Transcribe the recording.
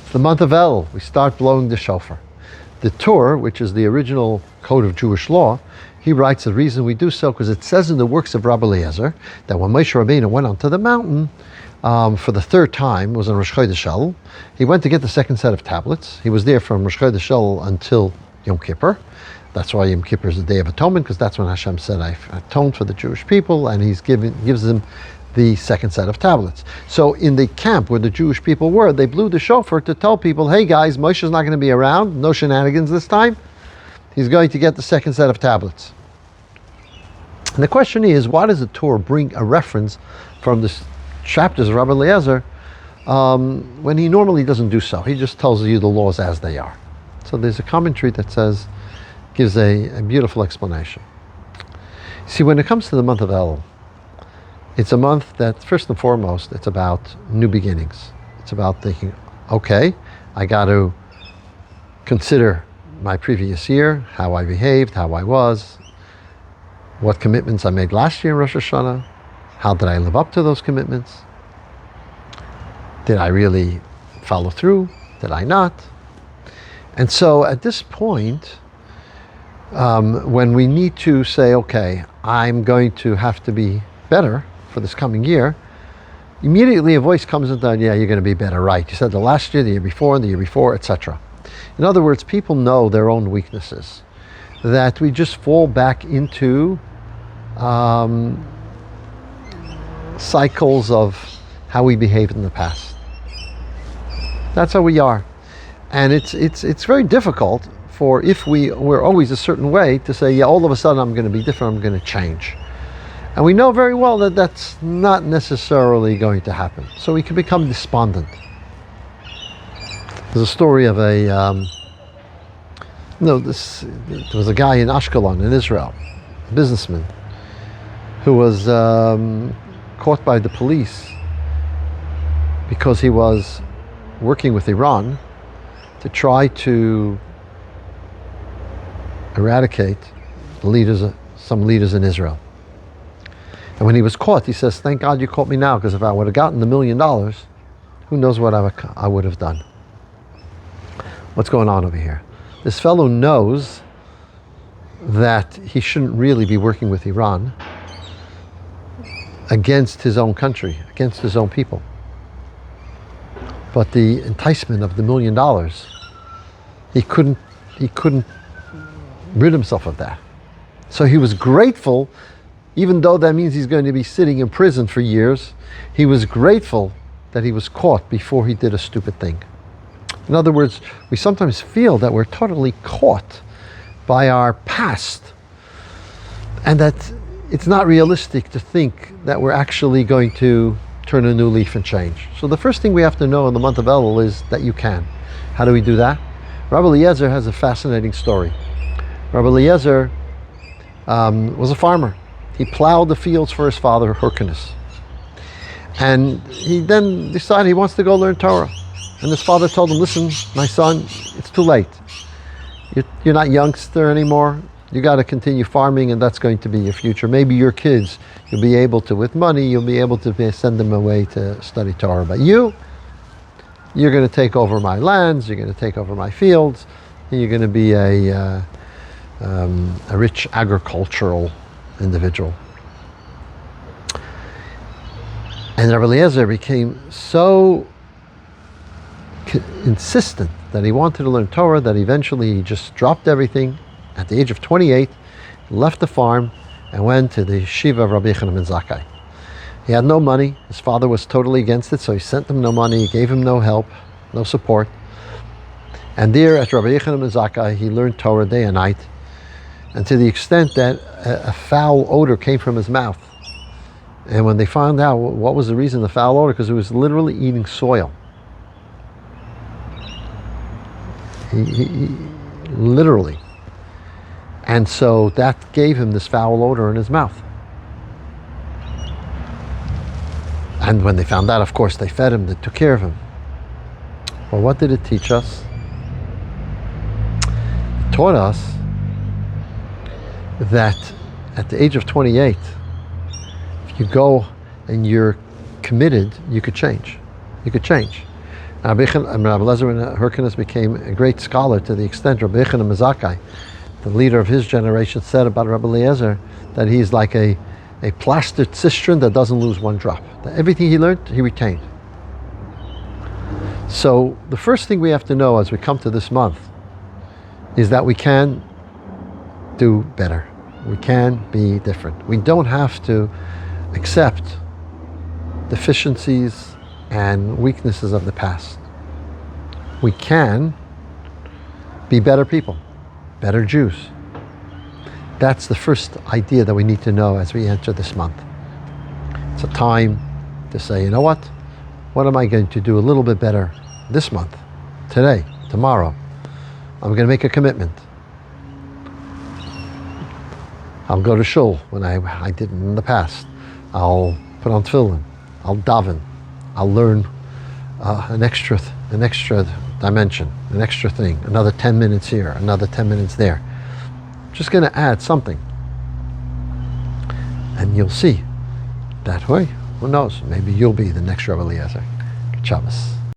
It's the month of El. We start blowing the shofar. The Torah, which is the original code of Jewish law, he writes the reason we do so because it says in the works of Rabbi Eliezer that when Moshe Rabbeinu went onto the mountain for the third time, was on Rosh Chodesh Elul, he went to get the second set of tablets. He was there from Rosh Chodesh Elul until Yom Kippur. That's why Yom Kippur is the Day of Atonement, because that's when Hashem said, I atoned for the Jewish people, and He's gives them the second set of tablets. So in the camp where the Jewish people were, they blew the shofar to tell people, hey guys, Moshe's not going to be around, no shenanigans this time. He's going to get the second set of tablets. And the question is, why does the Torah bring a reference from the chapters of Rabbi Eliezer when he normally doesn't do so? He just tells you the laws as they are. So there's a commentary that gives a beautiful explanation. See, when it comes to the month of Elul, it's a month that, first and foremost, it's about new beginnings. It's about thinking, okay, I got to consider my previous year, how I behaved, how I was, what commitments I made last year in Rosh Hashanah, how did I live up to those commitments? Did I really follow through? Did I not? And so at this point, when we need to say, okay, I'm going to have to be better for this coming year, immediately a voice comes in, yeah, you're going to be better, right? You said the last year, the year before, etc. In other words, people know their own weaknesses, that we just fall back into cycles of how we behaved in the past. That's how we are. And it's very difficult for, if we're always a certain way, to say, yeah, all of a sudden I'm going to be different, I'm going to change. And we know very well that that's not necessarily going to happen. So we can become despondent. There's a story of there was a guy in Ashkelon in Israel, a businessman, who was caught by the police because he was working with Iran to try to eradicate some leaders in Israel. And when he was caught, he says, thank God you caught me now, because if I would have gotten the $1 million, who knows what I would have done. What's going on over here? This fellow knows that he shouldn't really be working with Iran against his own country, against his own people. But the enticement of the $1 million, he couldn't rid himself of that. So he was grateful, even though that means he's going to be sitting in prison for years, he was grateful that he was caught before he did a stupid thing. In other words, we sometimes feel that we're totally caught by our past, and that it's not realistic to think that we're actually going to turn a new leaf and change. So the first thing we have to know in the month of Elul is that you can. How do we do that? Rabbi Eliezer has a fascinating story. Rabbi Eliezer was a farmer. He plowed the fields for his father, Hyrcanus. And he then decided he wants to go learn Torah. And his father told him, listen, my son, it's too late. You're not youngster anymore. You got to continue farming, and that's going to be your future. Maybe your kids, you'll be able to, with money, you'll be able to send them away to study Torah. But you're going to take over my lands, you're going to take over my fields, and you're going to be a rich agricultural individual. And Rabbi Eliezer became so insistent that he wanted to learn Torah that eventually he just dropped everything. At the age of 28, left the farm and went to the yeshiva of Rabbi Yochanan ben Zakkai. He had no money. His father was totally against it, so he sent him no money. He gave him no help, no support. And there at Rabbi Yochanan ben Zakkai, he learned Torah day and night, and to the extent that a foul odor came from his mouth. And when they found out what was the reason, the foul odor, because he was literally eating soil. He literally. And so that gave him this foul odor in his mouth. And when they found out, of course, they fed him, they took care of him. Well, what did it teach us? It taught us that at the age of 28, if you go and you're committed, you could change. You could change. Rabbi Eliezer ben Hyrcanus became a great scholar to the extent Rabbi Yochanan Mazakai, the leader of his generation, said about Rabbi Eliezer that he's like a plastered cistern that doesn't lose one drop. That everything he learned, he retained. So the first thing we have to know as we come to this month is that we can do better. We can be different. We don't have to accept deficiencies and weaknesses of the past. We can be better people, better Jews. That's the first idea that we need to know as we enter this month. It's a time to say, you know what am I going to do a little bit better this month, today, tomorrow? I'm going to make a commitment. I'll go to shul when I didn't in the past. I'll put on tefillin. I'll daven. I'll learn an extra dimension, an extra thing, another 10 minutes here, another 10 minutes there. Just going to add something. And you'll see that way, who knows, maybe you'll be the next Rabbi Eliezer. Good Shabbos.